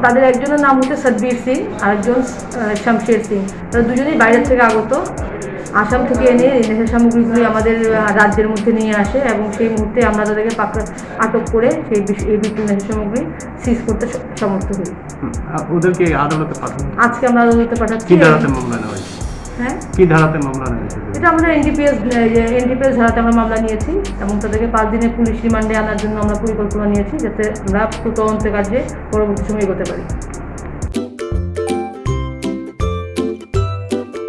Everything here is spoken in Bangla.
তাদের একজনের নাম হচ্ছে সতবীর সিং, আরেকজন শমশের সিং। তারা দুজনেই বাইরের থেকে আগত, আসাম থেকে এনে এই নেশা সামগ্রীগুলি আমাদের রাজ্যের মধ্যে নিয়ে আসে এবং সেই মুহূর্তে আমরা তাদেরকে আটক করে এই বিপুল নেশা সামগ্রী সিজ করতে সমর্থ হই। ওদেরকে আদালতে পাঠানো, আজকে আমরা আদালতে পাঠাচ্ছি। কি ধারাতে মামলা নেওয়া হয়েছে? হ্যাঁ, কি ধারাতে মামলা নিয়েছে? এটা আমরা এনডিপিএস ধারাতে আমরা মামলা নিয়েছি এবং তাদেরকে 5 দিনের পুলিশ রিমান্ডে আনার জন্য আমরা পরিকল্পনা নিয়েছি, যাতে আমরা তদন্ত কার্যে পরবর্তী সময় এগোতে পারি।